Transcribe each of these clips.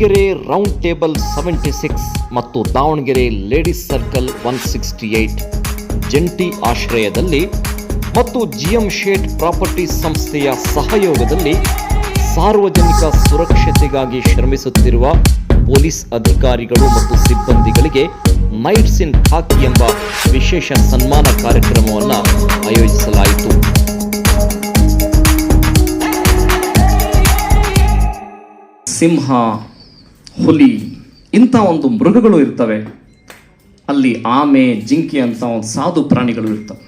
Davanagere round table 76 ಮತ್ತು Davanagere ladies circle 168 ಜಂಟಿ ಆಶ್ರಯದಲ್ಲಿ ಮತ್ತು ಜಿಎಂ ಶೇಟ್ ಪ್ರಾಪರ್ಟೀಸ್ ಸಂಸ್ಥೆಯ ಸಹಯೋಗದಲ್ಲಿ ಸಾರ್ವಜನಿಕ ಸುರಕ್ಷತೆಗಾಗಿ ಶ್ರಮಿಸುತ್ತಿರುವ ಪೊಲೀಸ್ ಅಧಿಕಾರಿಗಳು ಮತ್ತು ಸಿಬ್ಬಂದಿಗಳಿಗೆ ನೈಟ್ಸ್ ಇನ್ ಖಾಕಿ ಎಂಬ ವಿಶೇಷ ಸನ್ಮಾನ ಕಾರ್ಯಕ್ರಮವನ್ನು ಆಯೋಜಿಸಲಾಯಿತು. ಸಿಂಹ, ಹುಲಿ ಇಂಥ ಒಂದು ಮೃಗಗಳು ಇರ್ತವೆ, ಅಲ್ಲಿ ಆಮೆ, ಜಿಂಕೆ ಅಂತ ಒಂದು ಸಾಧು ಪ್ರಾಣಿಗಳು ಇರ್ತವೆ.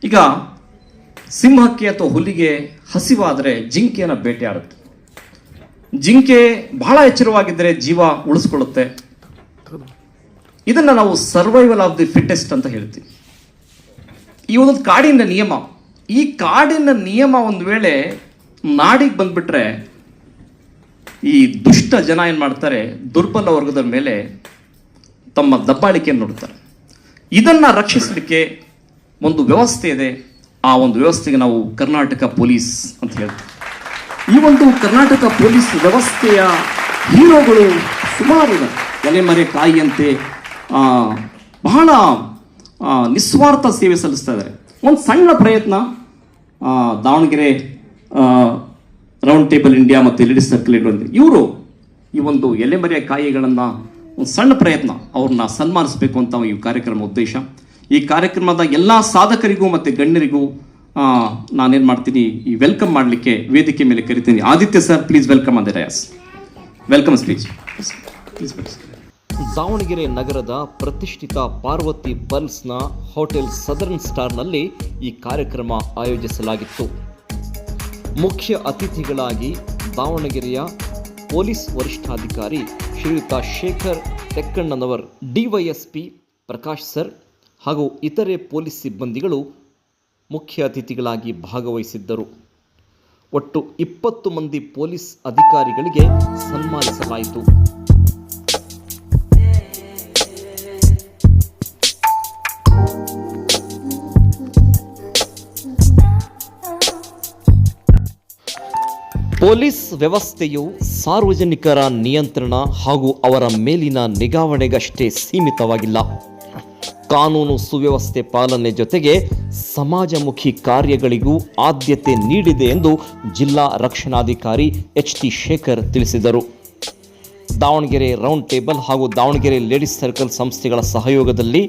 ಈಗ ಸಿಂಹಕ್ಕೆ ಅಥವಾ ಹುಲಿಗೆ ಹಸಿವಾದರೆ ಜಿಂಕೆಯನ್ನು ಬೇಟೆಯಾಡುತ್ತೆ. ಜಿಂಕೆ ಬಹಳ ಎಚ್ಚರವಾಗಿದ್ದರೆ ಜೀವ ಉಳಿಸ್ಕೊಳ್ಳುತ್ತೆ. ಇದನ್ನು ನಾವು ಸರ್ವೈವಲ್ ಆಫ್ ದಿ ಫಿಟ್ಟೆಸ್ಟ್ ಅಂತ ಹೇಳ್ತೀವಿ. ಈ ಒಂದು ಕಾಡಿನ ನಿಯಮ, ಈ ಕಾಡಿನ ನಿಯಮ ಒಂದು ವೇಳೆ ನಾಡಿಗೆ ಬಂದ್ಬಿಟ್ರೆ ಈ ದುಷ್ಟ ಜನ ಏನು ಮಾಡ್ತಾರೆ, ದುರ್ಬಲ ವರ್ಗದ ಮೇಲೆ ತಮ್ಮ ದಬ್ಬಾಳಿಕೆಯನ್ನು ನೋಡ್ತಾರೆ. ಇದನ್ನು ರಕ್ಷಿಸಲಿಕ್ಕೆ ಒಂದು ವ್ಯವಸ್ಥೆ ಇದೆ. ಆ ಒಂದು ವ್ಯವಸ್ಥೆಗೆ ನಾವು ಕರ್ನಾಟಕ ಪೊಲೀಸ್ ಅಂತ ಹೇಳ್ತೀವಿ. ಈ ಒಂದು ಕರ್ನಾಟಕ ಪೊಲೀಸ್ ವ್ಯವಸ್ಥೆಯ ಹೀರೋಗಳು ಸುಮಾರು ಎಲೆಮರೆ ಕಾಯಿಯಂತೆ ಬಹಳ ನಿಸ್ವಾರ್ಥ ಸೇವೆ ಸಲ್ಲಿಸ್ತಾ ಇದ್ದಾರೆ. ಒಂದು ಸಣ್ಣ ಪ್ರಯತ್ನ ದಾವಣಗೆರೆ ರೌಂಡ್ ಟೇಬಲ್ ಇಂಡಿಯಾ ಮತ್ತು ಲೇಡೀಸ್ ಸರ್ಕಲ್ ಇವರು ಈ ಒಂದು ಎಲೆಮರೆಯ ಕಾಯಿಗಳನ್ನು ಒಂದು ಸಣ್ಣ ಪ್ರಯತ್ನ ಅವ್ರನ್ನ ಸನ್ಮಾನಿಸಬೇಕು ಅಂತ ಈ ಕಾರ್ಯಕ್ರಮ ಉದ್ದೇಶ. ಈ ಕಾರ್ಯಕ್ರಮದ ಎಲ್ಲ ಸಾಧಕರಿಗೂ ಮತ್ತು ಗಣ್ಯರಿಗೂ ನಾನೇನು ಮಾಡ್ತೀನಿ, ಈ ವೆಲ್ಕಮ್ ಮಾಡಲಿಕ್ಕೆ ವೇದಿಕೆ ಮೇಲೆ ಕರಿತೀನಿ. Aditya sir, please welcome on the Dias. Welcome speech. Davanagere ನಗರದ ಪ್ರತಿಷ್ಠಿತ ಪಾರ್ವತಿ ಪರ್ಲ್ಸ್ನ ಹೋಟೆಲ್ ಸದರ್ನ್ ಸ್ಟಾರ್ನಲ್ಲಿ ಈ ಕಾರ್ಯಕ್ರಮ ಆಯೋಜಿಸಲಾಗಿತ್ತು. ಮುಖ್ಯ ಅತಿಥಿಗಳಾಗಿ ದಾವಣಗೆರೆಯ ಪೊಲೀಸ್ ವರಿಷ್ಠಾಧಿಕಾರಿ ಶ್ರೀಯುತ ಶೇಖರ್ ತೆಕ್ಕಣ್ಣನವರ್, ಡಿವೈಎಸ್ಪಿ ಪ್ರಕಾಶ್ ಸರ್ ಹಾಗೂ ಇತರೆ ಪೊಲೀಸ್ ಸಿಬ್ಬಂದಿಗಳು ಮುಖ್ಯ ಅತಿಥಿಗಳಾಗಿ ಭಾಗವಹಿಸಿದ್ದರು. ಒಟ್ಟು 20 ಮಂದಿ ಪೊಲೀಸ್ ಅಧಿಕಾರಿಗಳಿಗೆ ಸನ್ಮಾನಿಸಲಾಯಿತು. ಪೊಲೀಸ್ ವ್ಯವಸ್ಥೆಯು ಸಾರ್ವಜನಿಕರ ನಿಯಂತ್ರಣ ಹಾಗೂ ಅವರ ಮೇಲಿನ ನಿಗಾವಣೆಗಷ್ಟೇ ಸೀಮಿತವಾಗಿಲ್ಲ. ಕಾನೂನು ಸುವ್ಯವಸ್ಥೆ ಪಾಲನೆ ಜೊತೆಗೆ ಸಮಾಜಮುಖಿ ಕಾರ್ಯಗಳಿಗೂ ಆದ್ಯತೆ ನೀಡಿದೆ ಎಂದು ಜಿಲ್ಲಾ ರಕ್ಷಣಾಧಿಕಾರಿ ಎಚ್.ಟಿ. ಶೇಖರ್ ತಿಳಿಸಿದರು. ದಾವಣಗೆರೆ ರೌಂಡ್ ಟೇಬಲ್ ಹಾಗೂ ದಾವಣಗೆರೆ ಲೇಡೀಸ್ ಸರ್ಕಲ್ ಸಂಸ್ಥೆಗಳ ಸಹಯೋಗದಲ್ಲಿ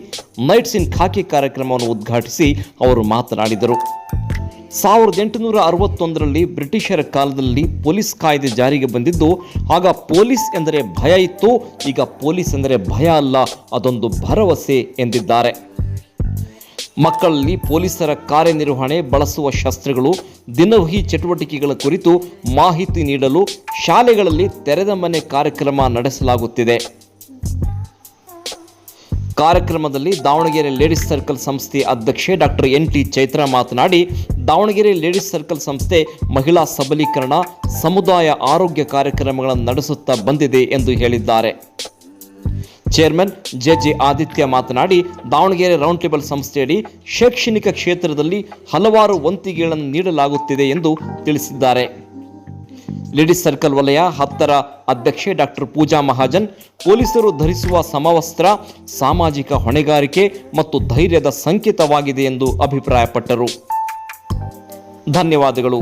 ನೈಟ್ಸ್ ಇನ್ ಖಾಕಿ ಕಾರ್ಯಕ್ರಮವನ್ನು ಉದ್ಘಾಟಿಸಿ ಅವರು ಮಾತನಾಡಿದರು. 1861ರಲ್ಲಿ ಬ್ರಿಟಿಷರ ಕಾಲದಲ್ಲಿ ಪೊಲೀಸ್ ಕಾಯ್ದೆ ಜಾರಿಗೆ ಬಂದಿದ್ದು, ಆಗ ಪೊಲೀಸ್ ಎಂದರೆ ಭಯ ಇತ್ತು. ಈಗ ಪೊಲೀಸ್ ಎಂದರೆ ಭಯ ಅಲ್ಲ, ಅದೊಂದು ಭರವಸೆ ಎಂದಿದ್ದಾರೆ. ಮಕ್ಕಳಲ್ಲಿ ಪೊಲೀಸರ ಕಾರ್ಯನಿರ್ವಹಣೆ, ಬಳಸುವ ಶಸ್ತ್ರಗಳು, ದಿನವಹಿ ಚಟುವಟಿಕೆಗಳ ಕುರಿತು ಮಾಹಿತಿ ನೀಡಲು ಶಾಲೆಗಳಲ್ಲಿ ತೆರೆದ ಮನೆ ಕಾರ್ಯಕ್ರಮ ನಡೆಸಲಾಗುತ್ತಿದೆ. ಕಾರ್ಯಕ್ರಮದಲ್ಲಿ ದಾವಣಗೆರೆ ಲೇಡೀಸ್ ಸರ್ಕಲ್ ಸಂಸ್ಥೆ ಅಧ್ಯಕ್ಷೆ ಡಾಕ್ಟರ್ ಎನ್.ಟಿ. ಚೈತ್ರ ಮಾತನಾಡಿ, ದಾವಣಗೆರೆ ಲೇಡೀಸ್ ಸರ್ಕಲ್ ಸಂಸ್ಥೆ ಮಹಿಳಾ ಸಬಲೀಕರಣ, ಸಮುದಾಯ ಆರೋಗ್ಯ ಕಾರ್ಯಕ್ರಮಗಳನ್ನು ನಡೆಸುತ್ತಾ ಬಂದಿದೆ ಎಂದು ಹೇಳಿದ್ದಾರೆ. Chairman JJ. ಆದಿತ್ಯ ಮಾತನಾಡಿ, ದಾವಣಗೆರೆ ರೌಂಡ್ ಟೇಬಲ್ ಸಂಸ್ಥೆಯಡಿ ಶೈಕ್ಷಣಿಕ ಕ್ಷೇತ್ರದಲ್ಲಿ ಹಲವಾರು ವಂತಿಗೆಗಳನ್ನು ನೀಡಲಾಗುತ್ತಿದೆ ಎಂದು ತಿಳಿಸಿದ್ದಾರೆ. ಲೇಡೀಸ್ ಸರ್ಕಲ್ ವಲಯ 10ರ ಅಧ್ಯಕ್ಷೆ ಡಾಕ್ಟರ್ ಪೂಜಾ ಮಹಾಜನ್, ಪೊಲೀಸರು ಧರಿಸುವ ಸಮವಸ್ತ್ರ ಸಾಮಾಜಿಕ ಹೊಣೆಗಾರಿಕೆ ಮತ್ತು ಧೈರ್ಯದ ಸಂಕೇತವಾಗಿದೆ ಎಂದು ಅಭಿಪ್ರಾಯಪಟ್ಟರು. ಧನ್ಯವಾದಗಳು.